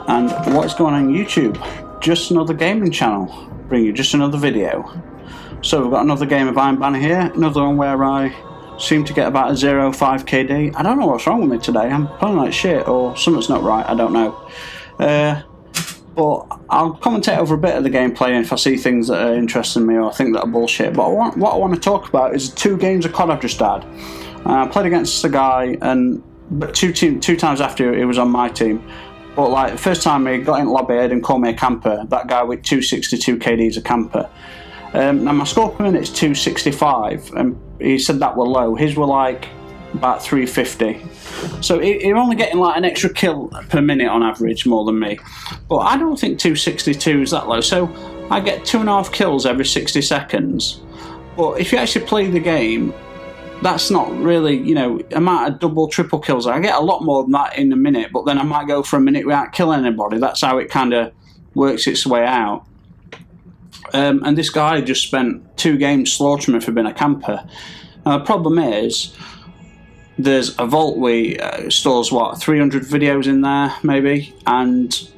And what's going on YouTube? Just another gaming channel, bring you just another video. So we've got another game of Iron Banner here, another one where I seem to get about a 0.5 KD. I don't know what's wrong with me today, I'm playing like shit or something's not right, I don't know. But I'll commentate over a bit of the gameplay and if I see things that are interesting me or I think that are bullshit. But what I want to talk about is 2 games of COD I've just had. I played against a guy, but two times after he was on my team. But like the first time he got in lobby, I didn't call me a camper. That guy with 262 KD is a camper. Now my score per minute is 265, and he said that were low. His were like about 350. So you're only getting like an extra kill per minute on average, more than me. But I don't think 262 is that low. So I get 2.5 kills every 60 seconds. But if you actually play the game, that's not really, you know, amount of double, triple kills. I get a lot more than that in a minute, but then I might go for a minute without killing anybody. That's how it kind of works its way out. And this guy just spent 2 games slaughtering me for being a camper. Now the problem is, there's a vault we stores what 300 videos in there maybe, and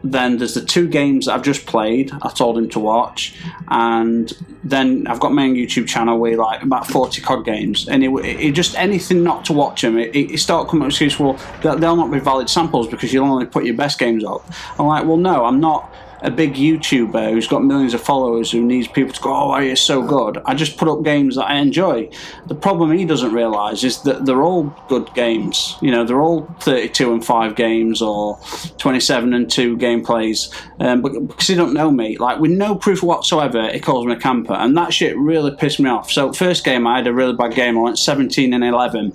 then there's the 2 games that I've just played I told him to watch, and then I've got my own YouTube channel with like about 40 COD games, and it just anything not to watch him, it started coming up with excuse, well they'll not be valid samples because you'll only put your best games up. I'm like, well no, I'm not a big YouTuber who's got millions of followers who needs people to go, oh, you're so good. I just put up games that I enjoy. The problem he doesn't realise is that they're all good games. You know, they're all 32-5 games or 27-2 gameplays. But because he don't know me, like with no proof whatsoever, he calls me a camper, and that shit really pissed me off. So first game I had a really bad game. I went 17-11.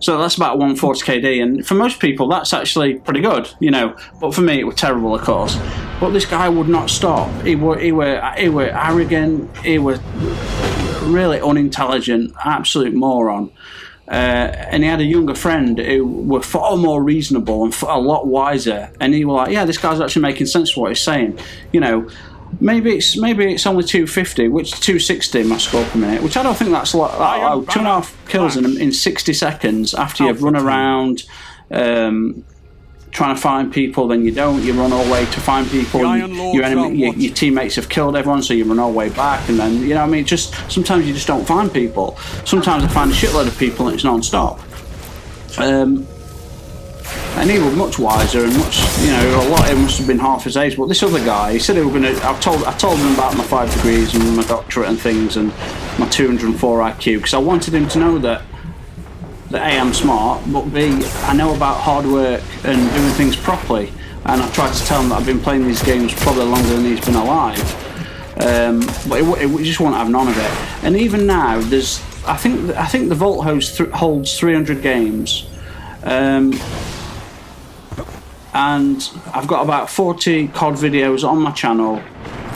So that's about 140 KD, and for most people that's actually pretty good, you know. But for me it was terrible, of course. But this guy would not stop. He were arrogant. He was really unintelligent, absolute moron. And he had a younger friend who were far more reasonable and a lot wiser. And he was like, yeah, this guy's actually making sense of what he's saying, you know. Maybe it's only 250, which 260 my score per minute, which I don't think that's a lot. 2.5 kills in 60 seconds after you've run around trying to find people, then you don't. You run all the way to find people. Your teammates have killed everyone, so you run all the way back, and then you know what I mean. Just sometimes you just don't find people. Sometimes I find a shitload of people and it's non-stop. And he was much wiser and much, you know, a lot. It must have been half his age. But this other guy, he said he was going to. I told him about my 5 degrees and my doctorate and things and my 204 IQ because I wanted him to know that A, I'm smart, but B, I know about hard work and doing things properly. And I tried to tell him that I've been playing these games probably longer than he's been alive. But it just won't have none of it. And even now, there's I think the Vault holds 300 games. And I've got about 40 COD videos on my channel,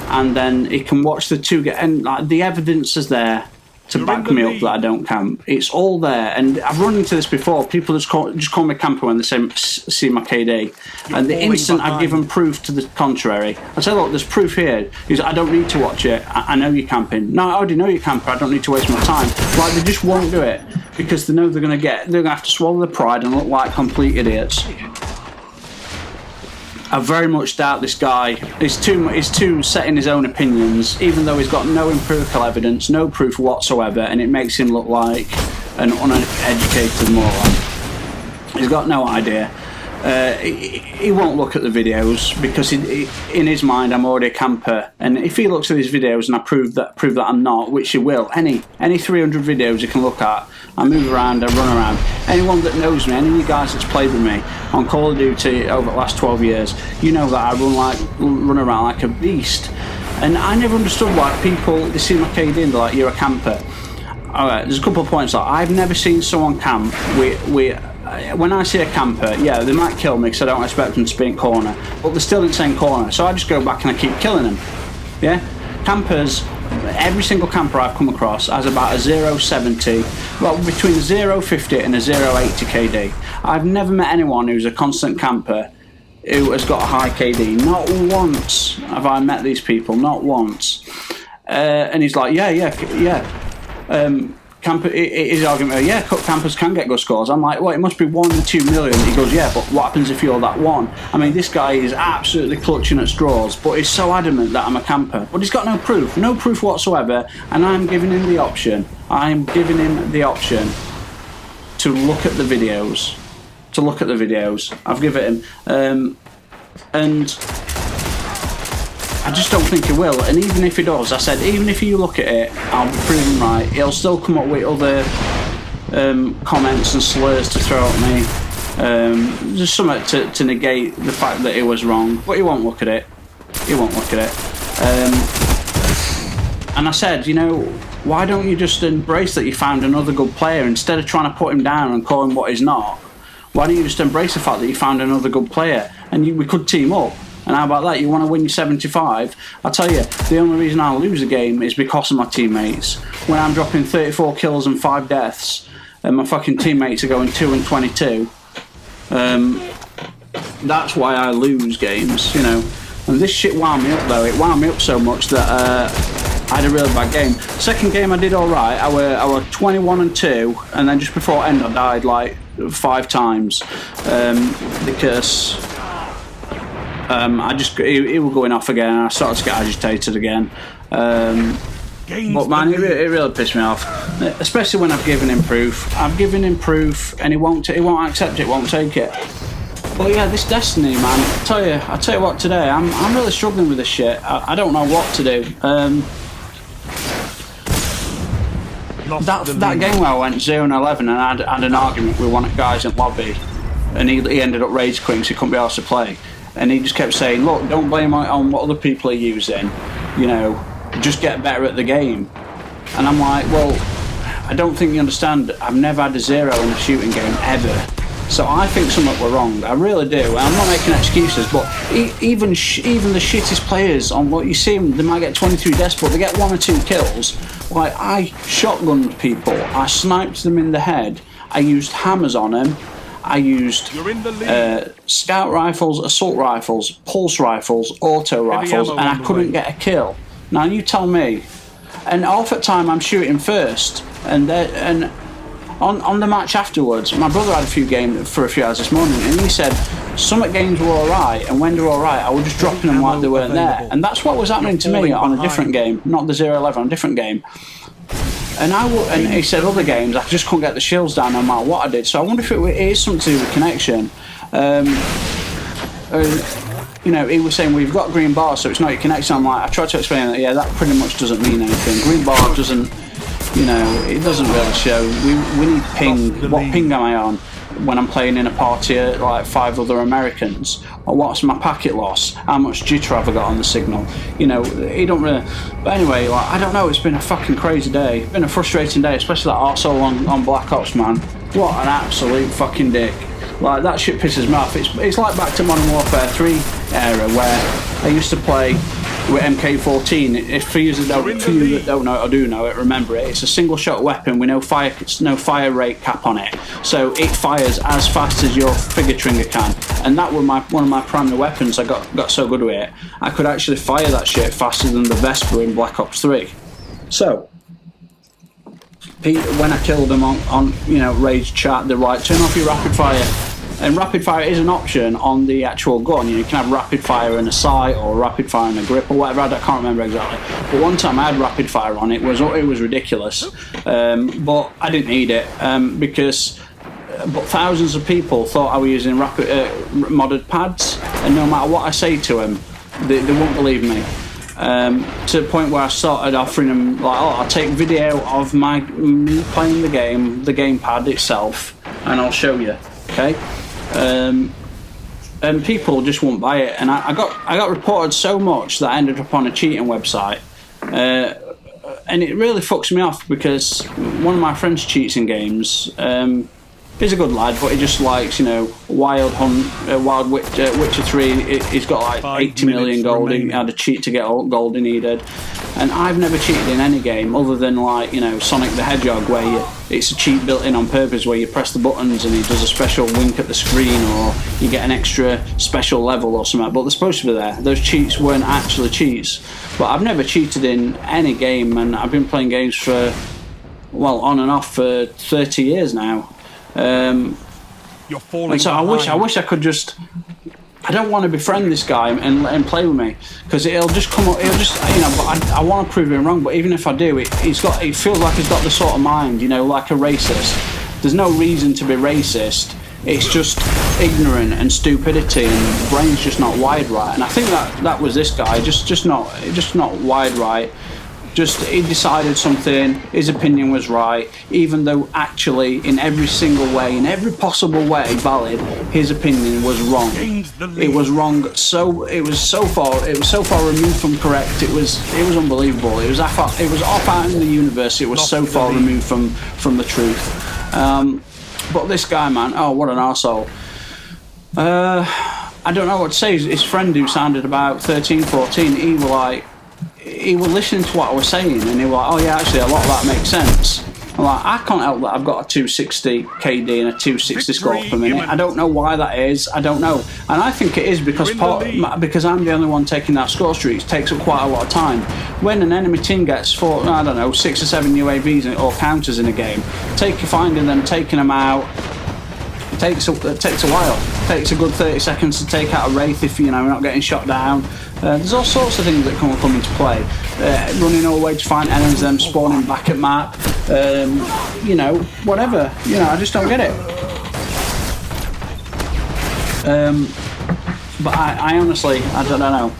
and then you can watch the 2 and like the evidence is there to back me up that I don't camp. It's all there, and I've run into this before. People just call me camper when they see my KD, and the instant I give them proof to the contrary, I say, look, there's proof here. He's like, I don't need to watch it. I know you're camping. No, I already know you're camper. I don't need to waste my time. Like they just won't do it because they know they're gonna have to swallow their pride and look like complete idiots. I very much doubt this guy. He's too set in his own opinions, even though he's got no empirical evidence, no proof whatsoever, and it makes him look like an uneducated moron. He's got no idea. He won't look at the videos because in his mind I'm already a camper, and if he looks at these videos and I prove that I'm not, which he will, any 300 videos he can look at, I move around, I run around. Anyone that knows me, any of you guys that's played with me on Call of Duty over the last 12 years, you know that I run around like a beast. And I never understood why people, they see my KD and they're like, you're a camper. Alright, there's a couple of points. Like, I've never seen someone camp when I see a camper, yeah, they might kill me because I don't expect them to be in corner, but they're still in the same corner, so I just go back and I keep killing them. Yeah? Campers, every single camper I've come across has about a 0.70, well, between a 0.50 and a 0.80 KD. I've never met anyone who's a constant camper who has got a high KD. Not once have I met these people, not once. And he's like, yeah. his argument, yeah, cut campers can get good scores. I'm like, well, it must be 1 in 2 million. He goes, yeah, but what happens if you're that one? I mean, this guy is absolutely clutching at straws, but he's so adamant that I'm a camper. But he's got no proof whatsoever, and I'm giving him the option. I'm giving him the option to look at the videos. I've given him, and I just don't think he will. And even if he does, I said, even if you look at it, I'll be proven right. He'll still come up with other comments and slurs to throw at me. Just something to negate the fact that he was wrong. But he won't look at it. And I said, you know, why don't you just embrace that you found another good player instead of trying to put him down and call him what he's not? Why don't you just embrace the fact that you found another good player and we could team up? And how about that? You want to win your 75? I tell you, the only reason I lose a game is because of my teammates. When I'm dropping 34 kills and 5 deaths, and my fucking teammates are going 2 and 22, that's why I lose games, you know. And this shit wound me up though. It wound me up so much that I had a really bad game. Second game I did alright. I were 21 and 2, and then just before end I died like 5 times because. He was going off again, and I started to get agitated again. But man, it really pissed me off, especially when I've given him proof. And he won't accept it, won't take it. But yeah, this Destiny, man. I tell you what, today I'm really struggling with this shit. I don't know what to do. That game where I went 0-11 and I had an argument with one of the guys in lobby, and he ended up rage quitting because he couldn't be asked to play. And he just kept saying, look, don't blame it on what other people are using, you know, just get better at the game. And I'm like, well, I don't think you understand. I've never had a 0 in a shooting game, ever. So I think something were wrong. I really do. And I'm not making excuses, but even the shittest players, on what you see them, they might get 23 deaths, but they get 1 or 2 kills. Like, I shotgunned people. I sniped them in the head. I used hammers on them. I used scout rifles, assault rifles, pulse rifles, auto rifles, and I couldn't get a kill. Now you tell me. And half the time I'm shooting first, and on the match afterwards, my brother had a few games for a few hours this morning, and he said some games were alright, and when they were alright, I was just dropping them like they weren't there. And that's what was happening to me on a different game, not the 0-11, on a different game. And he said other games I just couldn't get the shields down no matter what I did. So I wonder if it is something to do with connection. You know, he was saying, well, you've got green bar, so it's not your connection. I'm like, I tried to explain that, yeah, that pretty much doesn't mean anything. Green bar doesn't, you know, it doesn't really show. We need ping. What ping am I on when I'm playing in a party at like 5 other Americans? Or what's my packet loss? How much jitter have I got on the signal? You know, he don't really. But anyway, like, I don't know, it's been a fucking crazy day. It's been a frustrating day, especially that arsehole on Black Ops, man. What an absolute fucking dick. Like, that shit pisses me off. It's like back to Modern Warfare 3 era where I used to play with MK14. If for you that don't know it or do know it, remember it. It's a single shot weapon with no fire rate cap on it, so it fires as fast as your finger trigger can. And that was one of my primary weapons. I got so good with it, I could actually fire that shit faster than the Vesper in Black Ops 3. So when I killed them on you know, Rage chat, they're like, turn off your rapid fire. And rapid fire is an option on the actual gun. You can have rapid fire in a sight or rapid fire in a grip or whatever. I can't remember exactly. But one time I had rapid fire on it. It was ridiculous. But I didn't need it because but thousands of people thought I was using modded pads, and no matter what I say to them, they won't believe me. To the point where I started offering them, like, oh, I'll take video of me playing the gamepad itself, and I'll show you. Okay. And people just won't buy it, and I got reported so much that I ended up on a cheating website, and it really fucks me off because one of my friends cheats in games. He's a good lad, but he just likes, you know, Wild Witcher 3. He's got like 80 million gold. He had a cheat to get all gold he needed. And I've never cheated in any game other than, like, you know, Sonic the Hedgehog, where it's a cheat built in on purpose, where you press the buttons and he does a special wink at the screen, or you get an extra special level or something. But they're supposed to be there. Those cheats weren't actually cheats. But I've never cheated in any game, and I've been playing games for well, on and off for 30 years now. You're falling and so I wish I could just. I don't want to befriend this guy and let him play with me, because it'll just come up. It'll just, you know. But I want to prove him wrong. But even if I do, it feels like he's got the sort of mind, you know, like a racist. There's no reason to be racist. It's just ignorant and stupidity, and the brain's just not wired right. And I think that was this guy, just not wired right. Just he decided something, his opinion was right, even though actually in every single way, in every possible way valid, his opinion was wrong. It was wrong. So it was so far removed from correct. It was unbelievable. It was off out in the universe. It was so far removed from the truth. But this guy, man, oh, what an arsehole. I don't know what to say. His friend, who sounded about 13, 14, he was listening to what I was saying, and he was like, oh yeah, actually a lot of that makes sense. I'm like, I can't help that I've got a 260 KD and a 260 score per minute. I don't know why that is. I don't know. And I think it is because I'm the only one taking that score streak. It takes up quite a lot of time. When an enemy team gets 6 or 7 UAVs or counters in a game, finding them, taking them out, it takes a while. It takes a good 30 seconds to take out a Wraith if, you know, you're not getting shot down. There's all sorts of things that come into play. Running all the way to find enemies, them spawning back at map. You know, whatever. You know, I just don't get it. But I honestly, I don't know.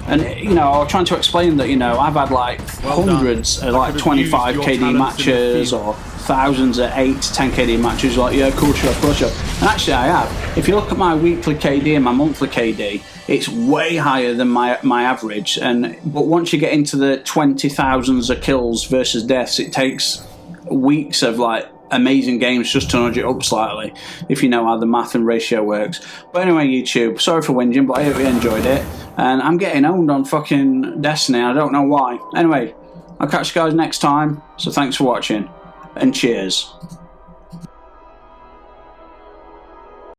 And, you know, I was trying to explain that, you know, I've had like hundreds of like 25 KD matches or thousands of 8 to 10 KD matches. Like, yeah, cool shot. And actually I have. If you look at my weekly KD and my monthly KD, it's way higher than my average. But once you get into the 20,000s of kills versus deaths, it takes weeks of like amazing games just to nudge it up slightly, if you know how the math and ratio works. But anyway, YouTube, sorry for whinging, but I hope you enjoyed it. And I'm getting owned on fucking Destiny. I don't know why. Anyway, I'll catch you guys next time. So thanks for watching, and cheers.